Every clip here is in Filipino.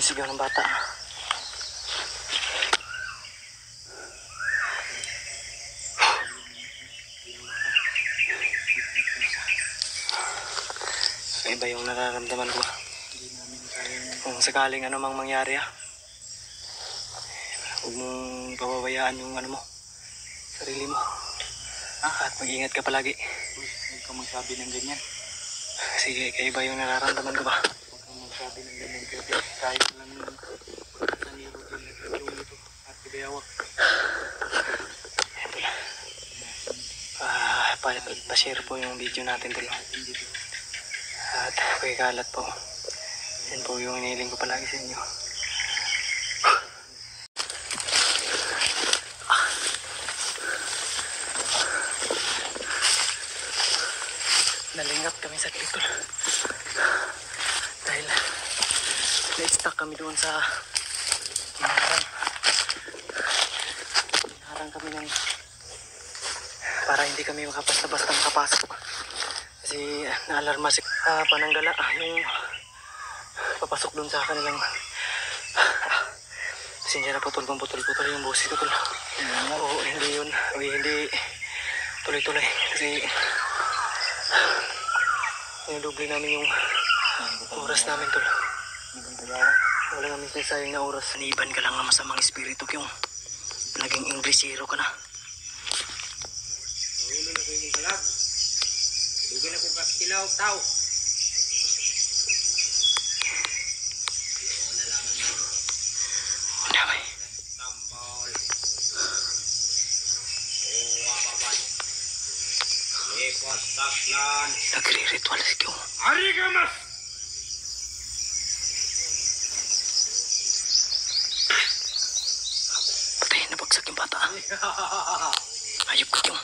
May sigaw ng bata. Iba yung nararamdaman ko. Kung sakaling ano mang mangyari huwag mong pababayaan yung ano mo, sarili mo. At mag-ingat ka palagi. Huwag kang magsabi ng ganyan. Sige, iba yung nararamdaman ko ba? Huwag kang magsabi ng ganyan. Kahit lang sa niro din yung ito at kabayawak. Pa-share po yung video natin dito. At pakikalat po. Yan po yung iniling ko palagi sa inyo. Nalingap kami sa titol. Dahil na-stuck kami doon sa harang. Harang kami ng para hindi kami makapasta-basta makapasok. Kasi naalarma si Pananggala yung papasok dun sa kanilang pasensya na putol yung boses ko tol. Oo, hindi yun. Hindi tuloy-tuloy. Kasi niluble namin yung oras namin tol. Wala namin sinasayang na oras. Niban ka lang ng masamang espiritu yung naging Inglesero ka na. Ulo na ko yung kalag. Dugay na ko kakilaw tao. Damay. Tambol. Wapapan. Lepas taklan. Nagre-ritual si Kyung. Arigamas! Patay, nabagsak yung bata. Ayop ka Kyung.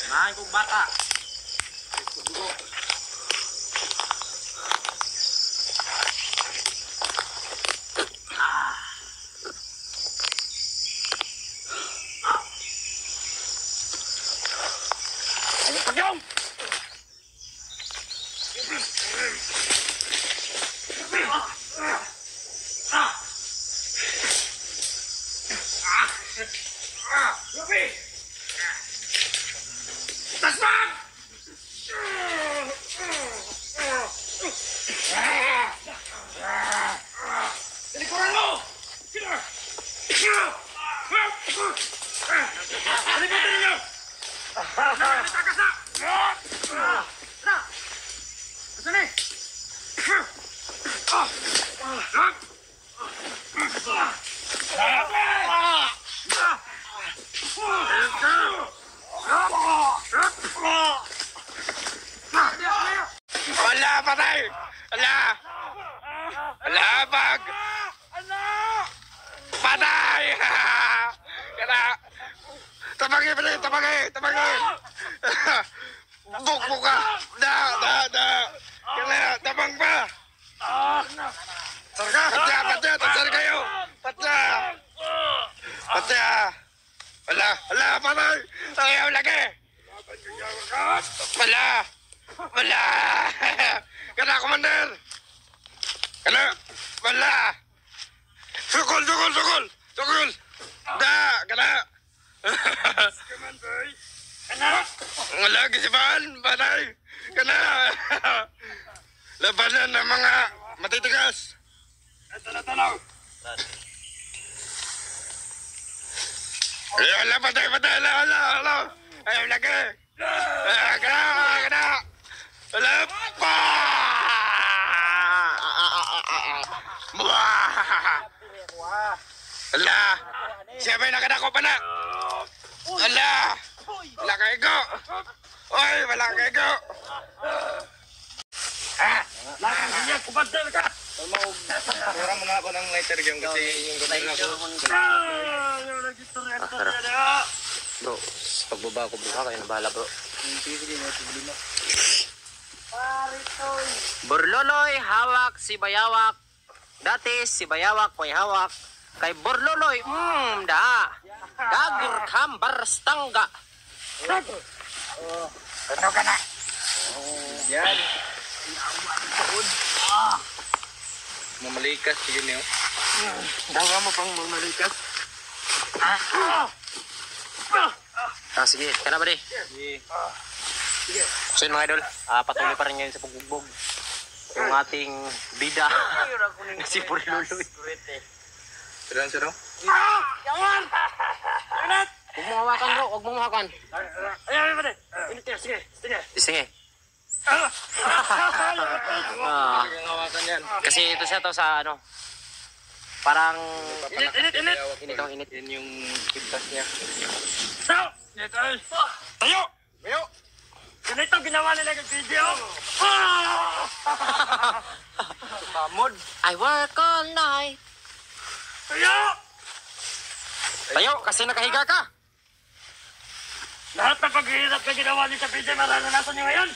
Mahan kong bata. Ayun pa yung! Lupi! Tasman! Talikuran mo! Talikuran ninyo! Nakakatakas na! Asan eh? Wala, patay! Wala! Wala, bag! Patay! Kaya! Tabagin, patay! Tabagin! Bukbuk ka! Da! Kaya, tabang pa! Patya! Tansar kayo! Patya! Wala, patay! Ayaw lagi! Wala! Kana, Commander! Wala! Sukol! Da! Kana! Wala, gisipan! Patay! Kana! Labanan ng mga matitigas! Tanaw! Wala, patay! Wala! Ayaw lagi! Kana! Wala pa! Wala! Siya ba'y nakadako pa na? Wala! Wala kayo! Oy! Wala kayo! Lakang niya! Kubantar ka! Pura mo nga ako ng lighter game kasi yung gabay na ako. Bro, pagbaba ko bro kayo na bahala bro. Burloloy, hawak si Bayawak. Dati si Bayawak may hawak. Kay Burloloy, da. Dagur kambar stangga. Ano ka na? Yan. Mamalikas, sige niyo. Dawa mo pang mamalikas. Sige, kana ba di? Sige. So yun mga idol, patuloy pa rin ngayon sa pagbugbog. Yung ating bida na si Burluloy. Siran, siran. Huwag mo hawakan bro, huwag mo hawakan. Sige, sige. Sige. Ang hawakan yan. Kasi ito siya to sa ano, parang Bayawak. init ang init. Yan yung pintas niya. Tayo! Tayo! Ganito ginawa nila ng video! Pamod! I work all night. Tayo! Tayo, kasi nakahiga ka. Lahat ng paghihirap na ginawa niyo sa video, mararanasan niyo ngayon!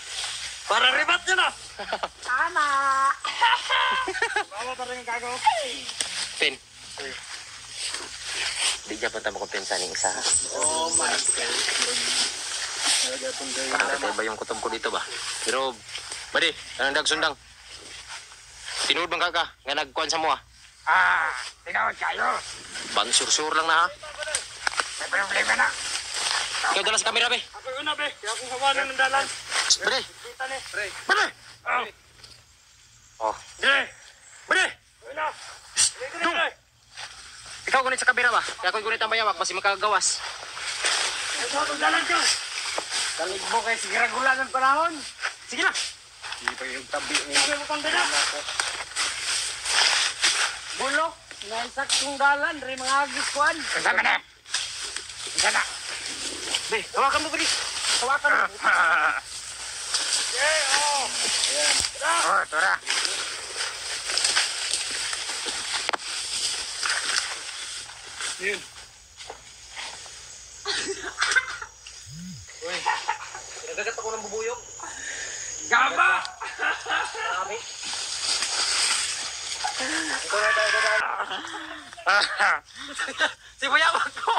Para rebat niyo na! Tama! Bawa pa rin ang gago. Pin. Di dyan punta mo kung pinsan yung isa. Oh my God. Nakakatay ba yung kutob ko dito ba? Pero, badi, anong dagsundang? Tinuod bang kaka? Nga nagkuhan sa mo ah. Tingawad kayo! Bansur-sur lang na ha. May problema na! Ikaw dala sa kamera be. Ako yun na, be! Kaya akong hawanan ng dalan. Badi, Kita ni. badi. Oh! Oh, Dire! badi. Ayun na! Dung! Ikaw gunit sa kamera ba? Kaya ako'y gunit ang bayawak, basi makagawas. Ito ang dalan ka! Talig mo kay sigiragulan ng panahon! Sige na. Hindi pa yung tabi niya. Sabi mo pang gana! Bulok! Naisak kong dalan, rin mga agis kuhan! Saan ka na? Isa na! Be, hawakan mo badi. Hawakan mo. Yeah, oh! Oh, tara. Yun. Nagagat ako ng bubuyog. Gaba! Marami. Si bayawak ko.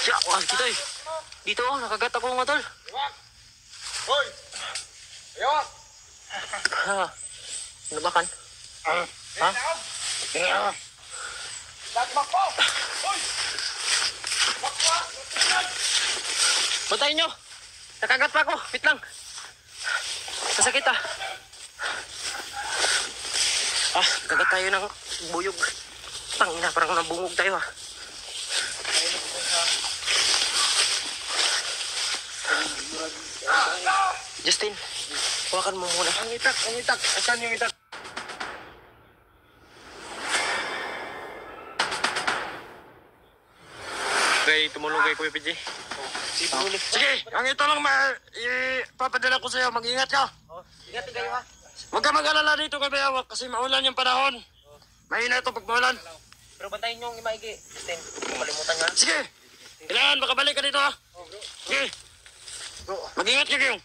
Siya, wag dito eh. Dito oh, nakagat ako nga tol. Hoy! Ayawak! Ha. Ano ba kan? Ha? Lagmak po! Hoy! Bantayin nyo. Nakagat pa ako. Wait lang. Masakit ah. Kagat tayo ng buyog. Tangina, parang nabungog tayo ah. Justin, hawakan mo muna. Ang itak, ang itak! Asan yung itak? Kay tumulong kay Kuya PJ. Sige, ang ito lang ipapadala ko sa'yo. Mag-ingat ka. Ingat kayo ha. Huwag ka mag-alala dito kay Bayawak kasi maulan yung panahon. Mahina ito pag maulan. Pero bantayin nyo yung imaigi. Justin, kalimutan nyo ha. Sige, kailangan makabalik ka dito ha. Sige, mag-ingat ka kayong.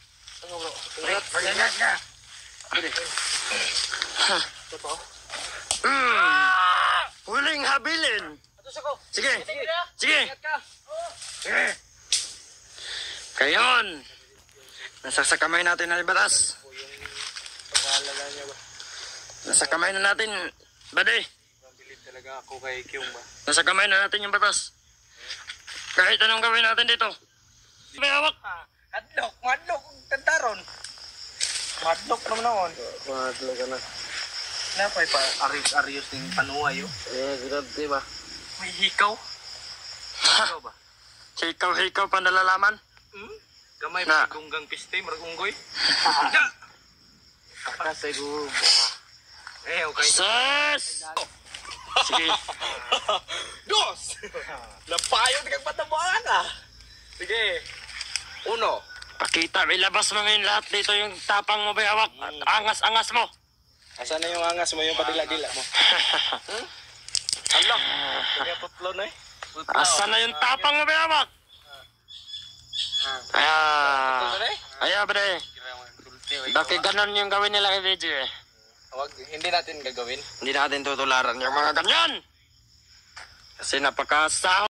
Mag-ingat ka. Huling habilin. Sige, sige. Sige. Kayon. Nasa sa kamay natin ang batas. Nasa kamay na natin, bade. Mabilib talaga ako kay Kyung ba? Nasa kamay na natin yung batas. Kahit anong gawin natin dito. May hawak. Madlok, tantaron. Madlok naman ako. Madlo ka na. Napay pa arios-arios ng panuhay oh. Grabe ba? May hikaw. Hikaw ba? Hikaw pa nalalaman. Gamay Na. pa gunggang piste, marag unggoy. Kasego. Okay. Sus! Sige. Dos! Napayog kang patabuan ah. Sige. Uno. Pakita, ilabas mo ngayon lahat dito yung tapang mo, Bayawak. At angas-angas mo. Asan na yung angas mo, yung padila-dila mo? Alam. Kaya putlo na eh. Asan na yung tapang mo, Bayawak? Ayan, bre. Bakit ganun yung gawin nila kay VJ eh? Wag, hindi natin gagawin. Hindi natin tutularan yung mga ganyan. Kasi napakasahod.